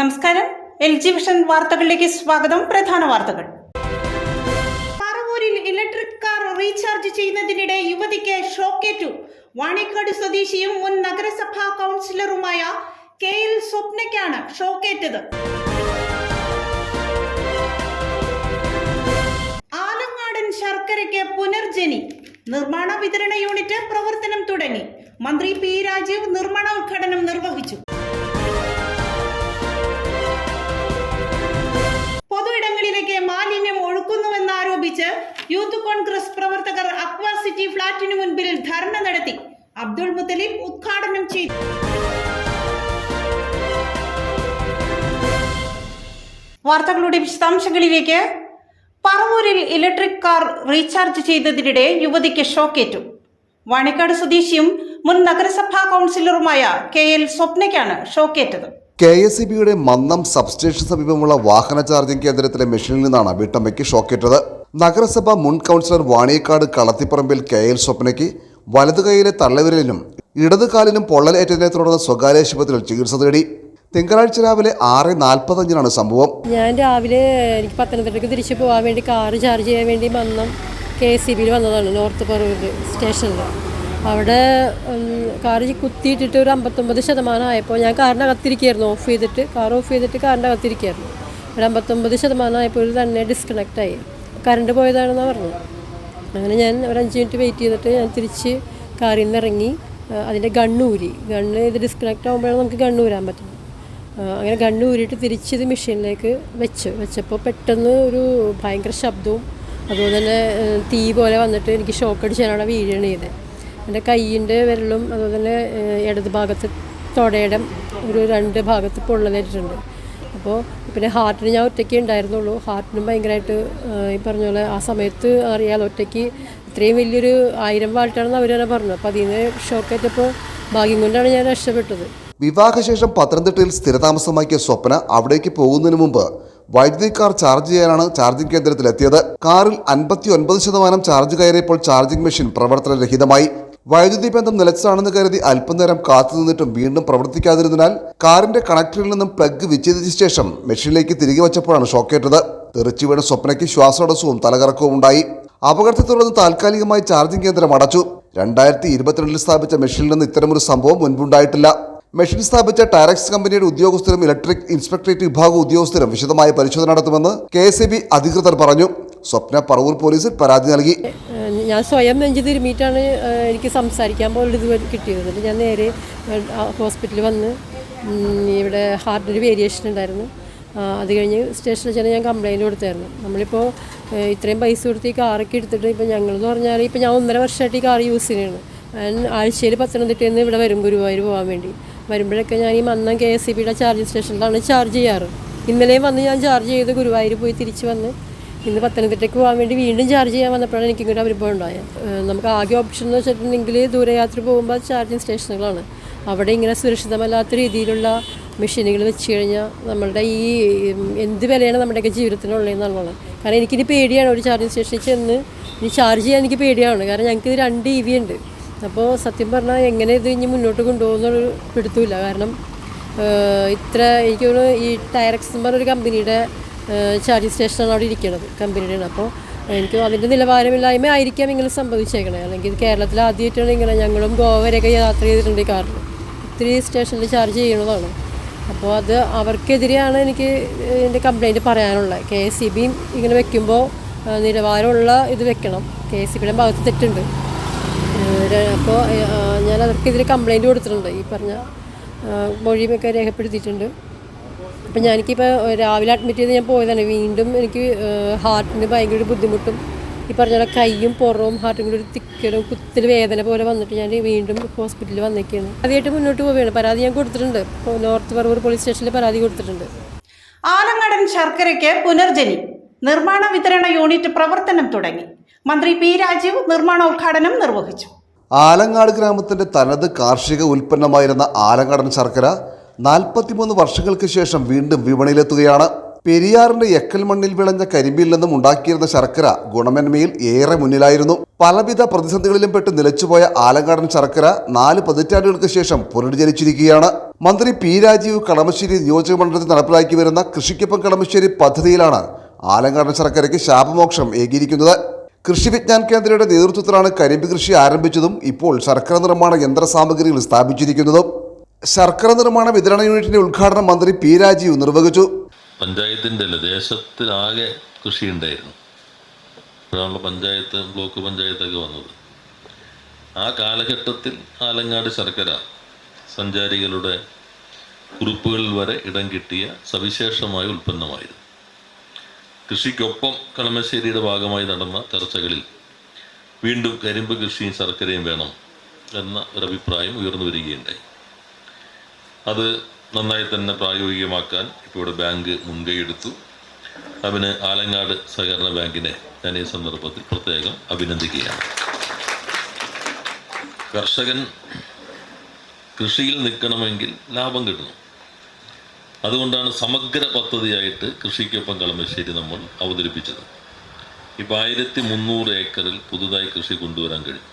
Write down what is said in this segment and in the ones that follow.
നമസ്കാരം. LG vision വാർത്തകളിലേക്ക് സ്വാഗതം. പ്രധാന വാർത്തകൾ. പറവൂരിൽ ഇലക്ട്രിക് കാർ റീചാർജ് ചെയ്യുന്നതിനിടെ യുവതിക്ക് ഷോക്കേറ്റു. വാണിക്കാട് സ്വദേശിയും മുൻ നഗരസഭാ കൗൺസിലറുമായ KL സ്വപ്നയ്ക്കാണ് ഷോക്കേറ്റത്. ആലങ്ങാടൻ ശർക്കരയ്ക്ക് പുനർജനി. നിർമ്മാണ വിതരണ യൂണിറ്റ് പ്രവർത്തനം തുടങ്ങി. മന്ത്രി P രാജീവ് നിർമ്മാണോദ്ഘാടനം നിർവഹിച്ചു. പൊതുയിടങ്ങളിലേക്ക് മാലിന്യം ഒഴുക്കുന്നുവെന്നാരോപിച്ച് യൂത്ത് കോൺഗ്രസ് പ്രവർത്തകർ അക്വാ സിറ്റി ഫ്ളാറ്റിന് മുൻപിൽ ധർണ നടത്തി. അബ്ദുൾ മുത്തലിബ് ഉദ്ഘാടനം ചെയ്തു. വാർത്തകളുടെ വിശദാംശങ്ങളിലേക്ക്. പറവൂരിൽ ഇലക്ട്രിക് കാർ റീചാർജ് ചെയ്തതിനിടെ യുവതിക്ക് ഷോക്കേറ്റു. വാണിക്കാട് സ്വദേശിയും മുൻ നഗരസഭാ കൗൺസിലറുമായ KL സ്വപ്നയ്ക്കാണ് ഷോക്കേറ്റത്. KSEBയുടെ മന്നം സബ്സ്റ്റേഷൻ സമീപമുള്ള വാഹന ചാർജിംഗ് കേന്ദ്രത്തിലെ മെഷീനിൽ നിന്നാണ് വീട്ടമ്മയ്ക്ക് ഷോക്കേറ്റത്. നഗരസഭ മുൻ കൗൺസിലർ വാണിയക്കാട് കളത്തിപ്പറമ്പിൽ KL സ്വപ്നയ്ക്ക് വലതുകൈയിലെ തള്ളവിരലിനും ഇടതുകാലിനും പൊള്ളലേറ്റതിനെ തുടർന്ന് സ്വകാര്യ ആശുപത്രിയിൽ ചികിത്സ തേടി. തിങ്കളാഴ്ച രാവിലെ 6:45 സംഭവം. ഞാൻ രാവിലെ എനിക്ക് പത്തനംതിട്ടയ്ക്ക് തിരിച്ചു പോകാൻ വേണ്ടി കാറ് ചാർജ് ചെയ്യാൻ വേണ്ടി മന്നം KSEBയിൽ വന്നതാണ്, നോർത്ത് പറവൂർ സ്റ്റേഷനിൽ. അവിടെ കാറ് കുത്തിയിട്ടിട്ട് ഒരു 59% ആയപ്പോൾ ഞാൻ കാറിൻ്റെ അകത്തിരിക്കുകയായിരുന്നു. കാർ ഓഫ് ചെയ്തിട്ട് കാറിൻ്റെ അകത്തിരിക്കുകയായിരുന്നു. ഒരു 59% ആയപ്പോൾ ഒരു തന്നെ ഡിസ്കണക്റ്റായി, കറണ്ട് പോയതാണെന്നാണ് പറഞ്ഞത്. അങ്ങനെ ഞാൻ ഒരു 5 മിനിറ്റ് വെയിറ്റ് ചെയ്തിട്ട് ഞാൻ തിരിച്ച് കാറിൽ നിന്ന് ഇറങ്ങി അതിൻ്റെ ഗണ്ണൂരി. ഇത് ഡിസ്കണക്റ്റ് ആകുമ്പോഴാണ് നമുക്ക് ഗണ്ണൂരാൻ പറ്റുന്നത്. അങ്ങനെ ഗണ്ണൂരിയിട്ട് തിരിച്ചിത് മെഷീനിലേക്ക് വെച്ചപ്പോൾ പെട്ടെന്ന് ഒരു ഭയങ്കര ശബ്ദവും അതുപോലെ തന്നെ തീ പോലെ വന്നിട്ട് എനിക്ക് ഷോക്ക് അടിച്ച് ഞാനവിടെ വീഴുകയാണ് ചെയ്തത്. എൻ്റെ കൈയിൻ്റെ വിരലും അതുപോലെ തന്നെ ഇടത് ഭാഗത്ത് തൊടയുടെ ഒരു 2 ഭാഗത്ത് പൊള്ളലേറ്റിട്ടുണ്ട്. അപ്പോൾ പിന്നെ ഹാർട്ടിന് ഞാൻ ഒറ്റയ്ക്ക് ഉണ്ടായിരുന്നുള്ളൂ. ഹാർട്ടിനും ഭയങ്കരമായിട്ട് ഈ പറഞ്ഞ പോലെ ആ സമയത്ത് അറിയാലോ, ഒറ്റയ്ക്ക് ഇത്രയും വലിയൊരു 1000 വാൾട്ടാണെന്ന് അവർ തന്നെ പറഞ്ഞു. അപ്പോൾ അതിന് ഷോക്കേറ്റപ്പോൾ ഭാഗ്യം കൊണ്ടാണ് ഞാൻ രക്ഷപ്പെട്ടത്. വിവാഹശേഷം പത്തനംതിട്ടയിൽ സ്ഥിരതാമസമാക്കിയ സ്വപ്ന അവിടേക്ക് പോകുന്നതിന് മുമ്പ് വൈദ്യുതി കാർ ചാർജ് ചെയ്യാനാണ് ചാർജിംഗ് കേന്ദ്രത്തിലെത്തിയത്. കാറിൽ 59% ചാർജ് കയറിയപ്പോൾ ചാർജിംഗ് മെഷീൻ പ്രവർത്തനരഹിതമായി. വൈദ്യുതി ബന്ധം നിലച്ചതാണെന്ന് കരുതി അല്പനേരം കാത്തുനിന്നിട്ടും വീണ്ടും പ്രവർത്തിക്കാതിരുന്നതിനാൽ കാറിന്റെ കണക്ടറിൽ നിന്നും പ്ലഗ് വിച്ഛേദിച്ച ശേഷം മെഷീനിലേക്ക് തിരികെ വച്ചപ്പോഴാണ് ഷോക്കേറ്റത്. തെറിച്ചു വീണ സ്വപ്നയ്ക്ക് ശ്വാസതടസ്സവും തലകറക്കവും ഉണ്ടായി. അപകടത്തെ തുടർന്ന് താൽക്കാലികമായി ചാർജിംഗ് കേന്ദ്രം അടച്ചു. 2022 സ്ഥാപിച്ച മെഷീനിൽ നിന്ന് ഇത്തരമൊരു സംഭവം മുൻപുണ്ടായിട്ടില്ല. മെഷീൻ സ്ഥാപിച്ച ടാരക്സ് കമ്പനിയുടെ ഉദ്യോഗസ്ഥരും ഇലക്ട്രിക് ഇൻസ്പെക്ടറേറ്റ് വിഭാഗം ഉദ്യോഗസ്ഥരും വിശദമായ പരിശോധന നടത്തുമെന്ന് KSEB അധികൃതർ പറഞ്ഞു. സ്വപ്ന പറവൂർ പോലീസിൽ പരാതി നൽകി. ഞാൻ സ്വയം നെഞ്ച് തിരുമിയിട്ടാണ് എനിക്ക് സംസാരിക്കാൻ പോലും ഇത് കിട്ടിയത്. ഞാൻ നേരെ ഹോസ്പിറ്റലിൽ വന്ന് ഇവിടെ ഹാർട്ടിന് വേരിയേഷൻ ഉണ്ടായിരുന്നു. അത് കഴിഞ്ഞ് സ്റ്റേഷനിൽ ചെന്ന് ഞാൻ കംപ്ലയിൻറ്റ് കൊടുത്തായിരുന്നു. നമ്മളിപ്പോൾ ഇത്രയും പൈസ കൊടുത്ത് ഈ കാറൊക്കെ എടുത്തിട്ട് ഇപ്പോൾ ഞങ്ങളെന്ന് പറഞ്ഞാൽ ഇപ്പോൾ ഞാൻ 1.5 വർഷമായിട്ട് ഈ കാർ യൂസ് ചെയ്യുകയാണ്. ഞാൻ ആഴ്ചയിൽ പത്തനംതിട്ടയിൽ നിന്ന് ഇവിടെ വരും ഗുരുവായൂർ പോകാൻ വേണ്ടി. വരുമ്പോഴൊക്കെ ഞാൻ ഈ മന്നം KSEBയുടെ ചാർജിങ് സ്റ്റേഷനിലാണ് ചാർജ് ചെയ്യാറ്. ഇന്നലെയും വന്ന് ഞാൻ ചാർജ് ചെയ്ത് ഗുരുവായൂർ പോയി തിരിച്ച് വന്ന് ഇന്ന് പത്തനംതിട്ടയ്ക്ക് പോകാൻ വേണ്ടി വീണ്ടും ചാർജ് ചെയ്യാൻ വന്നപ്പോഴാണ് എനിക്ക് ഇങ്ങോട്ട് അനുഭവം ഉണ്ടായത്. നമുക്ക് ആകെ ഓപ്ഷൻ എന്ന് വെച്ചിട്ടുണ്ടെങ്കിൽ ദൂരയാത്ര പോകുമ്പോൾ ചാർജിങ് സ്റ്റേഷനുകളാണ്. അവിടെ ഇങ്ങനെ സുരക്ഷിതമല്ലാത്ത രീതിയിലുള്ള മെഷീനുകൾ വെച്ച് കഴിഞ്ഞാൽ നമ്മളുടെ ഈ എന്ത് വിലയാണ് നമ്മുടെയൊക്കെ ജീവിതത്തിനുള്ളതെന്നുള്ളത്. കാരണം എനിക്കിനി പേടിയാണ് ഒരു ചാർജിങ് സ്റ്റേഷനിൽ ചെന്ന് ഇനി ചാർജ് ചെയ്യാൻ എനിക്ക് പേടിയാണ്. കാരണം ഞങ്ങൾക്ക് 2 EV ഉണ്ട്. അപ്പോൾ സത്യം പറഞ്ഞാൽ എങ്ങനെ ഇത് ഇനി മുന്നോട്ട് കൊണ്ടുപോകുന്നൊരു പിടുത്തമില്ല. കാരണം എനിക്ക് ഈ ടയറക്സ് എന്ന് പറഞ്ഞൊരു കമ്പനിയുടെ ചാർജിങ് സ്റ്റേഷനാണ് അവിടെ ഇരിക്കുന്നത്, കമ്പനിയുടെയാണ്. അപ്പോൾ എനിക്ക് അതിൻ്റെ നിലവാരമില്ലായ്മ ആയിരിക്കാം ഇങ്ങനെ സംഭവിച്ചേക്കണേ. അല്ലെങ്കിൽ കേരളത്തിൽ ആദ്യമായിട്ടാണ് ഇങ്ങനെ, ഞങ്ങളും ഗോവ വരെയൊക്കെ യാത്ര ചെയ്തിട്ടുണ്ട് ഈ കാറിൽ. ഒത്തിരി സ്റ്റേഷനിൽ ചാർജ് ചെയ്യണതാണ്. അപ്പോൾ അത് അവർക്കെതിരെയാണ് എനിക്ക് എൻ്റെ കംപ്ലയിൻറ്റ് പറയാനുള്ളത്. KSEBയും ഇങ്ങനെ വെക്കുമ്പോൾ നിലവാരമുള്ള ഇത് വെക്കണം. KSEBയുടെ ഭാഗത്ത് തെറ്റുണ്ട്. അപ്പോൾ ഞാൻ അവർക്കെതിരെ കംപ്ലയിൻറ്റ് കൊടുത്തിട്ടുണ്ട്. ഈ പറഞ്ഞ മൊഴിയൊക്കെ രേഖപ്പെടുത്തിയിട്ടുണ്ട്. അപ്പം ഞാനിപ്പോൾ രാവിലെ അഡ്മിറ്റ് ചെയ്ത് ഞാൻ പോയതാണ്. വീണ്ടും എനിക്ക് ഹാർട്ടിന് ഭയങ്കര ബുദ്ധിമുട്ടും ഈ പറഞ്ഞ കൈയും പുറവും ഹാർട്ടും കൂടി ഒരു തിക്കലും കുത്തിൽ വേദന പോലെ വന്നിട്ട് ഞാൻ വീണ്ടും ഹോസ്പിറ്റലിൽ വന്നേക്കാണ്. ആദ്യമായിട്ട് മുന്നോട്ട് പോവുകയാണ്. പരാതി ഞാൻ കൊടുത്തിട്ടുണ്ട്. നോർത്ത് പറവൂർ പോലീസ് സ്റ്റേഷനിൽ പരാതി കൊടുത്തിട്ടുണ്ട്. ആലങ്ങാടൻ ശർക്കരയ്ക്ക് പുനർജനി. നിർമ്മാണ വിതരണ യൂണിറ്റ് പ്രവർത്തനം തുടങ്ങി. മന്ത്രി P രാജീവ് നിർമ്മാണോദ്ഘാടനം നിർവഹിച്ചു. ആലങ്ങാട് ഗ്രാമത്തിന്റെ തനത് കാർഷിക ഉൽപ്പന്നമായിരുന്ന ആലങ്ങാടൻ ശർക്കര 43 വർഷങ്ങൾക്ക് ശേഷം വീണ്ടും വിപണിയിലെത്തുകയാണ്. പെരിയാറിന്റെ എക്കൽ മണ്ണിൽ വിളഞ്ഞ കരിമ്പിൽ നിന്നും ഉണ്ടാക്കിയിരുന്ന ശർക്കര ഗുണമേന്മയിൽ ഏറെ മുന്നിലായിരുന്നു. പലവിധ പ്രതിസന്ധികളിലും പെട്ട് നിലച്ചുപോയ ആലങ്ങാടൻ ശർക്കര 4 പതിറ്റാണ്ടുകൾക്ക് ശേഷം പുനരുജ്ജനിച്ചിരിക്കുകയാണ്. മന്ത്രി പി രാജീവ് കളമശ്ശേരി നിയോജക മണ്ഡലത്തിൽ നടപ്പിലാക്കി വരുന്ന കൃഷിക്കൊപ്പം കളമശ്ശേരി പദ്ധതിയിലാണ് ആലങ്ങാടൻ ശർക്കരയ്ക്ക് ശാപമോക്ഷം ഏകിയിരിക്കുന്നത്. കൃഷി വിജ്ഞാൻ കേന്ദ്രയുടെ നേതൃത്വത്തിലാണ് കരിമ്പ് കൃഷി ആരംഭിച്ചതും ഇപ്പോൾ ശർക്കര നിർമ്മാണ യന്ത്ര സാമഗ്രികൾ സ്ഥാപിച്ചിരിക്കുന്നതും. ശർക്കര നിർമ്മാണ വിതരണ യൂണിറ്റിന്റെ ഉദ്ഘാടനം മന്ത്രി പി രാജീവ് നിർവഹിച്ചു. പഞ്ചായത്തിൻ്റെ ദേശത്തിലാകെ കൃഷി ഉണ്ടായിരുന്നു. ഇപ്പോഴാണല്ലോ പഞ്ചായത്ത്, ബ്ലോക്ക് പഞ്ചായത്തൊക്കെ വന്നത്. ആ കാലഘട്ടത്തിൽ ആലങ്ങാട് ശർക്കര സഞ്ചാരികളുടെ കുറിപ്പുകളിൽ വരെ ഇടം കിട്ടിയ സവിശേഷമായ ഉൽപ്പന്നമായിരുന്നു. കൃഷിക്കൊപ്പം കളമശ്ശേരിയുടെ ഭാഗമായി നടന്ന ചർച്ചകളിൽ വീണ്ടും കരിമ്പ് കൃഷിയും ശർക്കരയും വേണം എന്ന ഒരഭിപ്രായം ഉയർന്നു വരികയുണ്ടായി. അത് നന്നായി തന്നെ പ്രായോഗികമാക്കാൻ ഇപ്പോൾ ഇവിടെ ബാങ്ക് മുൻകൈയെടുത്തു. അതിന് ആലങ്ങാട് സഹകരണ ബാങ്കിനെ ഞാൻ ഈ സന്ദർഭത്തിൽ പ്രത്യേകം അഭിനന്ദിക്കുകയാണ്. കർഷകൻ കൃഷിയിൽ നിൽക്കണമെങ്കിൽ ലാഭം കിട്ടണം. അതുകൊണ്ടാണ് സമഗ്ര പദ്ധതിയായിട്ട് കൃഷിക്കൊപ്പം കളമശ്ശേരി നമ്മൾ അവതരിപ്പിച്ചത്. ഇപ്പോൾ 1300 ഏക്കറിൽ പുതുതായി കൃഷി കൊണ്ടുവരാൻ കഴിയും.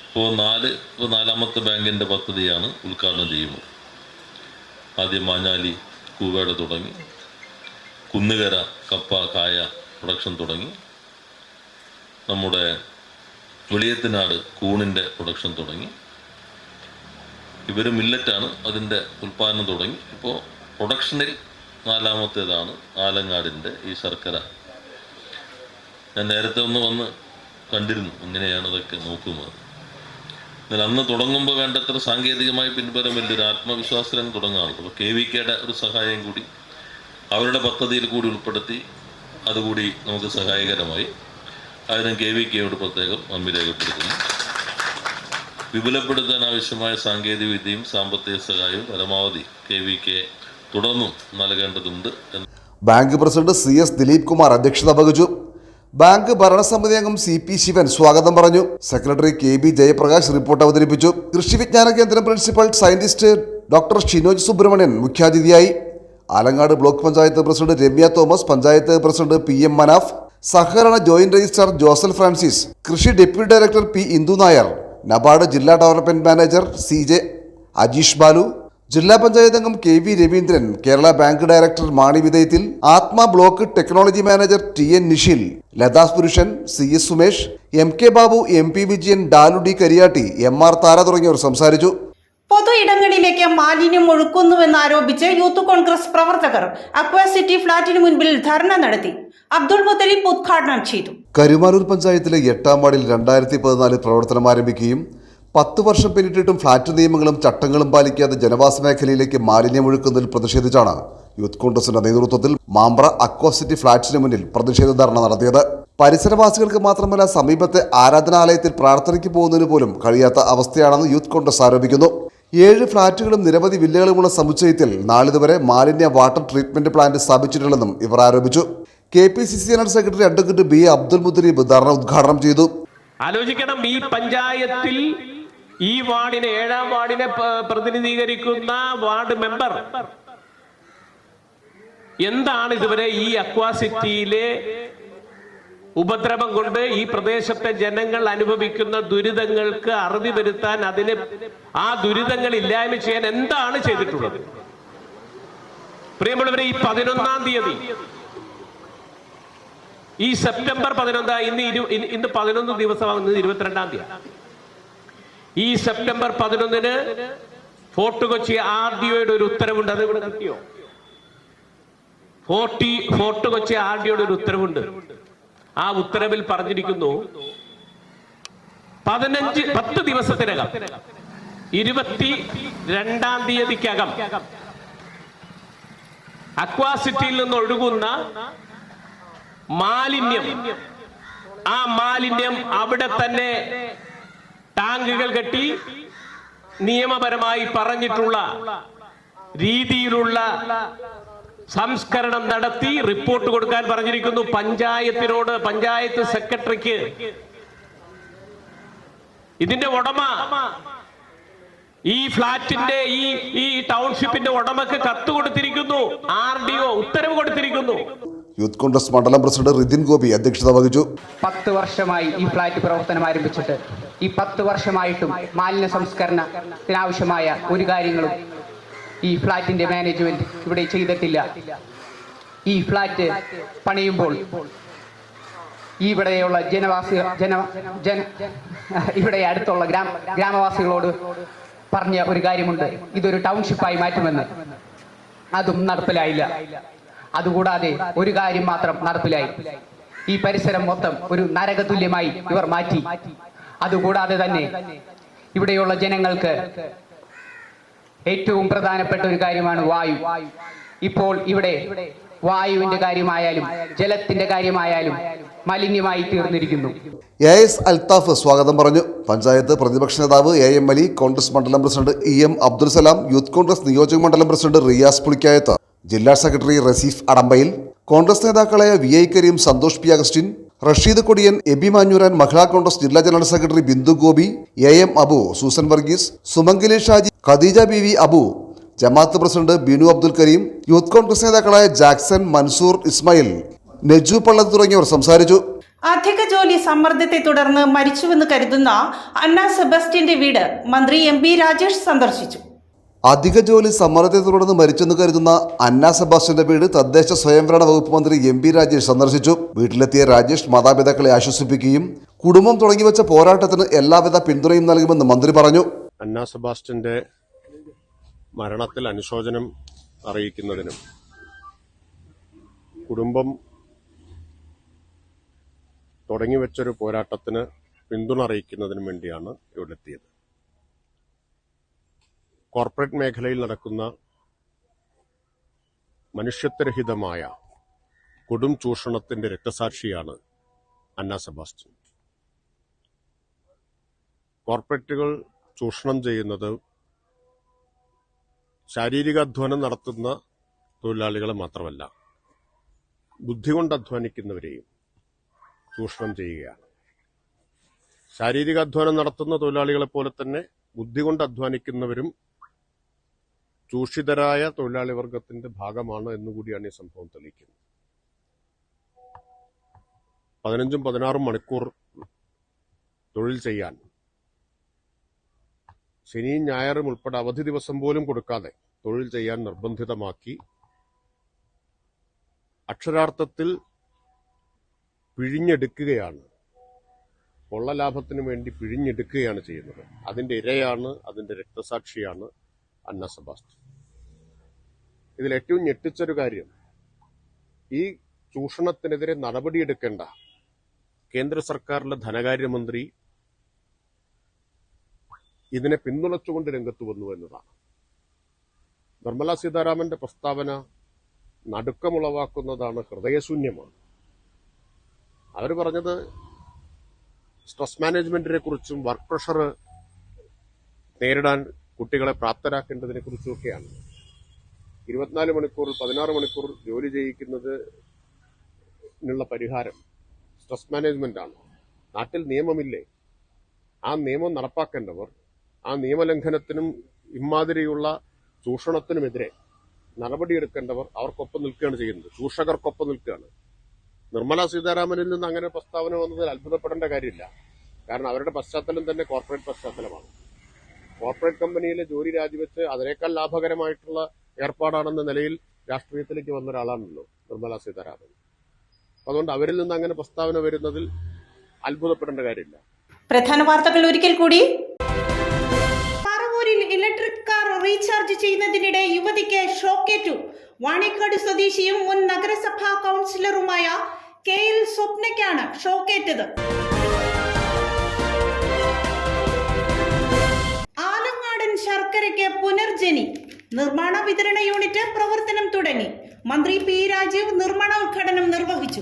ഇപ്പോൾ നാലാമത്തെ ബാങ്കിൻ്റെ പദ്ധതിയാണ് ഉദ്ഘാടനം ചെയ്യുന്നത്. ആദ്യം മാഞ്ഞാലി കൂവേട തുടങ്ങി, കുന്നുകര കപ്പ കായ പ്രൊഡക്ഷൻ തുടങ്ങി, നമ്മുടെ വെളിയത്തിനാട് കൂണിൻ്റെ പ്രൊഡക്ഷൻ തുടങ്ങി. ഇവർ മില്ലറ്റാണ്, അതിൻ്റെ ഉൽപ്പാദനം തുടങ്ങി. ഇപ്പോൾ പ്രൊഡക്ഷനിൽ 4ാമത്തേതാണ് ആലങ്ങാടിൻ്റെ ഈ ശർക്കര. ഞാൻ നേരത്തെ ഒന്ന് വന്ന് കണ്ടിരുന്നു എങ്ങനെയാണ് അതൊക്കെ നോക്കുന്നത്. എന്നാൽ അന്ന് തുടങ്ങുമ്പോൾ വേണ്ടത്ര സാങ്കേതികമായി പിൻബലമില്ല, ഒരു ആത്മവിശ്വാസം തുടങ്ങാറുണ്ട്. അപ്പോൾ KVKയുടെ ഒരു സഹായം കൂടി അവരുടെ പദ്ധതിയിൽ കൂടി ഉൾപ്പെടുത്തി, അതുകൂടി നമുക്ക് സഹായകരമായി. അതിനും KVKയോട് പ്രത്യേകം നന്ദി രേഖപ്പെടുത്തുന്നു. വിപുലപ്പെടുത്താൻ ആവശ്യമായ സാങ്കേതിക വിദ്യയും സാമ്പത്തിക സഹായവും പരമാവധി KVK തുടർന്നും നൽകേണ്ടതുണ്ട്. Bank president CS Dileep Kumar അധ്യക്ഷത വഹിച്ചു. ബാങ്ക് ഭരണസമിതി അംഗം CP ശിവൻ സ്വാഗതം പറഞ്ഞു. സെക്രട്ടറി KB ജയപ്രകാശ് റിപ്പോർട്ട് അവതരിപ്പിച്ചു. കൃഷി വിജ്ഞാന കേന്ദ്രം principal scientist doctor Shinoj Subrahmanyan മുഖ്യാതിഥിയായി. Alangad block panchayat president Ramya Thomas, panchayat president PM Manaf, സഹകരണ ജോയിന്റ് രജിസ്ട്രാർ ജോസൽ ഫ്രാൻസിസ്, കൃഷി deputy director P Indu Nair, NABARD ജില്ലാ development manager CJ Ajeesh Balu, ജില്ലാ പഞ്ചായത്ത് അംഗം KV Raveendran, Kerala bank director Mani വിധേയത്തിൽ, ATMA block technology manager TN Nishil, ലതാസ് Purushan, CS Sumesh, MK Babu, MP Vijayan, ഡാലു D Kariyatti, MR താര തുടങ്ങിയവർ സംസാരിച്ചു. പൊതു ഇടങ്ങളിലേക്ക് മാലിന്യം ഒഴുക്കുന്നുവെന്നാരോപിച്ച് യൂത്ത് കോൺഗ്രസ് പ്രവർത്തകർ അക്വാസിറ്റി ഫ്ളാറ്റിന് മുൻപിൽ ധർണ നടത്തി. അബ്ദുൾ മുത്തലിബ് ഉദ്ഘാടനം ചെയ്തു. കരുമാനൂർ പഞ്ചായത്തിലെ 8ാം വാർഡിൽ 2014 പ്രവർത്തനം ആരംഭിക്കുകയും 10 വർഷം പിന്നിട്ടിട്ടും ഫ്ളാറ്റ് നിയമങ്ങളും ചട്ടങ്ങളും പാലിക്കാതെ ജനവാസ മേഖലയിലേക്ക് മാലിന്യം ഒഴുക്കുന്നതിൽ പ്രതിഷേധിച്ചാണ് യൂത്ത് കോൺഗ്രസിന്റെ നേതൃത്വത്തിൽ മാമ്പ്ര അക്വാസിറ്റി ഫ്ളാറ്റിന് മുന്നിൽ പ്രതിഷേധ ധർണ നടത്തിയത്. പരിസരവാസികൾക്ക് മാത്രമല്ല, സമീപത്തെ ആരാധനാലയത്തിൽ പ്രാർത്ഥനയ്ക്ക് പോകുന്നതിന് പോലും കഴിയാത്ത അവസ്ഥയാണെന്ന് യൂത്ത് കോൺഗ്രസ് ആരോപിക്കുന്നു. 7 ഫ്ളാറ്റുകളും നിരവധി വില്ലകളുമുള്ള സമുച്ചയത്തിൽ നാളിതുവരെ മാലിന്യ വാട്ടർ ട്രീറ്റ്മെന്റ് പ്ലാന്റ് സ്ഥാപിച്ചിട്ടില്ലെന്നും ഇവർ ആരോപിച്ചു. KPCC general secretary advocate B Abdul Muthalib dharna ഉദ്ഘാടനം ചെയ്തു. ആലോചിക്കണം, ഈ പഞ്ചായത്തിൽ ഈ വാർഡിനെ 7ാം വാർഡിനെ പ്രതിനിധീകരിക്കുന്ന വാർഡ് മെമ്പർ എന്താണ് ഇതുവരെ ഈ അക്വാസിറ്റിയിലെ ഉപദ്രവം കൊണ്ട് ഈ പ്രദേശത്തെ ജനങ്ങൾ അനുഭവിക്കുന്ന ദുരിതങ്ങൾക്ക് അറുതി വരുത്താൻ, ആ ദുരിതങ്ങൾ ഇല്ലായ്മ ചെയ്യാൻ എന്താണ് ചെയ്തിട്ടുള്ളത്? പ്രിയമുള്ളവരെ, ഈ 11ാം തീയതി, ഈ സെപ്റ്റംബർ 11, ഇന്ന് 11 ദിവസമാകുന്നത് 22ാം തീയതി. ഈ സെപ്റ്റംബർ 11 ഫോർട്ട് കൊച്ചി RDOയുടെ ഒരു ഉത്തരവുണ്ട്. അത് ഇവിടെ കിട്ടിയോ? ഫോർട്ട് കൊച്ചി RDOയുടെ ഒരു ഉത്തരവുണ്ട്. ആ ഉത്തരവിൽ പറഞ്ഞിരിക്കുന്നു, 10 ദിവസത്തിനകം 22ാം തീയതിക്കകം അക്വാസിറ്റിയിൽ നിന്ന് ഒഴുകുന്ന മാലിന്യം, ആ മാലിന്യം അവിടെ തന്നെ ടാങ്കുകൾ കെട്ടി നിയമപരമായി പറഞ്ഞിട്ടുള്ള രീതിയിലുള്ള സംസ്കരണം നടത്തി റിപ്പോർട്ട് കൊടുക്കാൻ പറഞ്ഞിരിക്കുന്നു പഞ്ചായത്തിനോട്, പഞ്ചായത്ത് സെക്രട്ടറിക്ക്. ഇതിന്റെ ഉടമ ഈ ഫ്ളാറ്റിന്റെ ഈ ടൗൺഷിപ്പിന്റെ ഉടമക്ക് കത്ത് കൊടുത്തിരിക്കുന്നു, RDO ഉത്തരവ് കൊടുത്തിരിക്കുന്നു. യൂത്ത് കോൺഗ്രസ് മണ്ഡലം പ്രസിഡന്റ് റിതിൻ ഗോപി അധ്യക്ഷത വഹിച്ചു. 10 വർഷമായി ഈ ഫ്ളാറ്റ് പ്രവർത്തനം ആരംഭിച്ചിട്ട് ഈ 10 വർഷമായിട്ടും മാലിന്യ സംസ്കരണത്തിനാവശ്യമായ ഒരു കാര്യങ്ങളും ഈ ഫ്ളാറ്റിന്റെ മാനേജ്മെന്റ് ഇവിടെ ചെയ്തിട്ടില്ല. ഈ ഫ്ളാറ്റ് പണിയുമ്പോൾ ഇവിടെയുള്ള ഇവിടെ അടുത്തുള്ള ഗ്രാമവാസികളോട് പറഞ്ഞ ഒരു കാര്യമുണ്ട്, ഇതൊരു ടൗൺഷിപ്പായി മാറ്റുമെന്ന്. അതും നടപ്പിലായില്ല. അതുകൂടാതെ ഒരു കാര്യം മാത്രം നടപ്പിലായി, ഈ പരിസരം മൊത്തം ഒരു നരകതുല്യമായി ഇവർ മാറ്റി. അതുകൂടാതെ തന്നെ ഇവിടെയുള്ള ജനങ്ങൾക്ക് ഏറ്റവും പ്രധാനപ്പെട്ട ഒരു കാര്യമാണ് വായു. ഇപ്പോൾ ഇവിടെ വായുവിന്റെ കാര്യമായാലും ജലത്തിന്റെ കാര്യമായാലും മലിനമായി തീർന്നിരിക്കുന്നു. AS അൽത്താഫ് സ്വാഗതം പറഞ്ഞു. പഞ്ചായത്ത് പ്രതിപക്ഷ നേതാവ് AM അലി, കോൺഗ്രസ് മണ്ഡലം president EM Abdul Salam, youth Congress നിയോജക മണ്ഡലം പ്രസിഡന്റ് റിയാസ് പുളിക്കായത്ത്, ജില്ലാ സെക്രട്ടറി റസീഫ് അടമ്പയിൽ, കോൺഗ്രസ് നേതാക്കളായ VI Kareem, Santhosh P Augustine, Rasheed Kodiyan, Eby Manjooran, Mahila Congress ജില്ലാ general secretary Bindu Gopi, AM Abu, Susan Varghese, Sumangali Shaji, Khadeeja BV Abu, ജമാഅത്ത് പ്രസിഡന്റ് ബിനു അബ്ദുൽ കരീം, യൂത്ത് കോൺഗ്രസ് നേതാക്കളായ ജാക്സൺ, മൻസൂർ, ഇസ്മായിൽ, നെജു പള്ളത്ത് തുടങ്ങിയവർ സംസാരിച്ചു. അധിക ജോലി സമ്മർദ്ദത്തെ തുടർന്ന് മരിച്ചുവെന്ന് കരുതുന്ന അന്ന സെബാസ്റ്റ്യന്റെ വീട് മന്ത്രി MP രാജേഷ് സന്ദർശിച്ചു. അധിക ജോലി സമ്മർദ്ദത്തെ തുടർന്ന് മരിച്ചെന്ന് കരുതുന്ന അന്ന സെബാസ്റ്റ്യന്റെ വീട് തദ്ദേശ സ്വയംഭരണ വകുപ്പ് മന്ത്രി MP രാജേഷ് സന്ദർശിച്ചു. വീട്ടിലെത്തിയ രാജേഷ് മാതാപിതാക്കളെ ആശ്വസിപ്പിക്കുകയും കുടുംബം തുടങ്ങിവെച്ച പോരാട്ടത്തിന് എല്ലാവിധ പിന്തുണയും നൽകുമെന്ന് മന്ത്രി പറഞ്ഞു. അന്ന സെബാസ്റ്റ്യന്റെ മരണത്തിൽ അനുശോചനം അറിയിക്കുന്നതിനും കുടുംബം തുടങ്ങിവെച്ചൊരു പോരാട്ടത്തിന് പിന്തുണ അറിയിക്കുന്നതിനും വേണ്ടിയാണ് ഇവിടെ എത്തിയത്. കോർപ്പറേറ്റ് മേഖലയിൽ നടക്കുന്ന മനുഷ്യത്വരഹിതമായ കൊടും ചൂഷണത്തിന്റെ രക്തസാക്ഷിയാണ് അന്ന സെബാസ്റ്റ്യൻ. കോർപ്പറേറ്റുകൾ ചൂഷണം ചെയ്യുന്നത് ശാരീരികാധ്വാനം നടത്തുന്ന തൊഴിലാളികളെ മാത്രമല്ല, ബുദ്ധി കൊണ്ട് അധ്വാനിക്കുന്നവരെയും ചൂഷണം ചെയ്യുകയാണ്. ശാരീരികാധ്വാനം നടത്തുന്ന തൊഴിലാളികളെ പോലെ തന്നെ ബുദ്ധി കൊണ്ട് അധ്വാനിക്കുന്നവരും ചൂഷിതരായ തൊഴിലാളി വർഗത്തിന്റെ ഭാഗമാണ് എന്നുകൂടിയാണ് ഈ സംഭവം തെളിയിക്കുന്നത്. 15-16 മണിക്കൂർ തൊഴിൽ ചെയ്യാൻ ശനിയും ഞായറും ഉൾപ്പെടെ അവധി ദിവസം പോലും കൊടുക്കാതെ തൊഴിൽ ചെയ്യാൻ നിർബന്ധിതമാക്കി അക്ഷരാർത്ഥത്തിൽ പിഴിഞ്ഞെടുക്കുകയാണ്, കൊള്ളലാഭത്തിനു വേണ്ടി പിഴിഞ്ഞെടുക്കുകയാണ് ചെയ്യുന്നത്. അതിന്റെ ഇരയാണ്, അതിന്റെ രക്തസാക്ഷിയാണ് അന്ന സെബാസ്റ്റ്യൻ. ഇതിൽ ഏറ്റവും ഞെട്ടിച്ചൊരു കാര്യം, ഈ ചൂഷണത്തിനെതിരെ നടപടിയെടുക്കേണ്ട കേന്ദ്ര സർക്കാരിലെ ധനകാര്യമന്ത്രി ഇതിനെ പിന്തുണച്ചുകൊണ്ട് രംഗത്ത് വന്നു എന്നതാണ്. നിർമ്മല സീതാരാമന്റെ പ്രസ്താവന നടുക്കമുളവാക്കുന്നതാണ്, ഹൃദയശൂന്യമാണ്. അവർ പറഞ്ഞത് സ്ട്രെസ് മാനേജ്മെന്റിനെ കുറിച്ചും വർക്ക് പ്രഷർ നേരിടാൻ കുട്ടികളെ പ്രാപ്തരാക്കേണ്ടതിനെ കുറിച്ചുമൊക്കെയാണ്. 24 മണിക്കൂർ 16 മണിക്കൂർ ജോലി ചെയ്യിക്കുന്നതിനുള്ള പരിഹാരം സ്ട്രെസ് മാനേജ്മെന്റ് ആണ്. നാട്ടിൽ നിയമമില്ലേ? ആ നിയമം നടപ്പാക്കേണ്ടവർ ആ നിയമലംഘനത്തിനും ഇമാതിരിയുള്ള ചൂഷണത്തിനുമെതിരെ നടപടിയെടുക്കേണ്ടവർ അവർക്കൊപ്പം നിൽക്കുകയാണ് ചെയ്യുന്നത്, ചൂഷകർക്കൊപ്പം നിൽക്കുകയാണ്. നിർമ്മല സീതാരാമനിൽ നിന്ന് അങ്ങനെ പ്രസ്താവന വന്നതിൽ അത്ഭുതപ്പെടേണ്ട കാര്യമില്ല. കാരണം അവരുടെ പശ്ചാത്തലം തന്നെ കോർപ്പറേറ്റ് പശ്ചാത്തലമാണ്. കോർപ്പറേറ്റ് കമ്പനിയിലെ ജോലി രാജിവെച്ച് അതിനേക്കാൾ ലാഭകരമായിട്ടുള്ള ഏർപ്പാടാണെന്ന നിലയിൽ രാഷ്ട്രീയത്തിലേക്ക് വന്ന ഒരാളാണല്ലോ നിർമ്മല സീതാരാമൻ. അതുകൊണ്ട് അവരിൽ നിന്ന് അങ്ങനെ പ്രസ്താവന വരുന്നതിൽ അത്ഭുതപ്പെടേണ്ട കാര്യമില്ല. പ്രധാന വാർത്തകൾ ഒരിക്കൽ കൂടി. പറവൂരിൽ ഇലക്ട്രിക് കാർ റീചാർജ് ചെയ്യുന്നതിനിടെ യുവതിക്ക് ഷോക്കേറ്റു. വാണിക്കാട് സ്വദേശിയും മുൻ നഗരസഭാ കൗൺസിലറുമായ KL സ്വപ്നയ്ക്കാണ് ഷോക്കേറ്റത്. ആലങ്ങാടൻ ശർക്കരയ്ക്ക് പുനർജനി. നിർമ്മാണ വിതരണ യൂണിറ്റ് പ്രവർത്തനം തുടങ്ങി. മന്ത്രി P രാജീവ് നിർമ്മാണ ഉദ്ഘാടനം നിർവഹിച്ചു.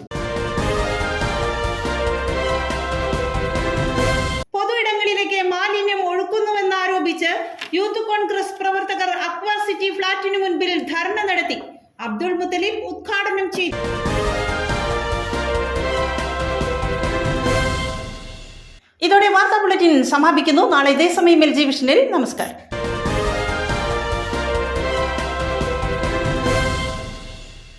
പൊതുയിടങ്ങളിലേക്ക് മാലിന്യം ഒഴുക്കുന്നുവെന്നാരോപിച്ച് യൂത്ത് കോൺഗ്രസ് പ്രവർത്തകർ അക്വാ സിറ്റി ഫ്ളാറ്റിനു മുൻപിൽ ധർണ നടത്തി. അബ്ദുൾ മുത്തലിബ് ഉദ്ഘാടനം ചെയ്തു. ഇതോടെ വാർത്താ ബുള്ളറ്റിൻ സമാപിക്കുന്നു. നാളെ ഇതേ സമയം LG വിഷനിൽ. നമസ്കാരം.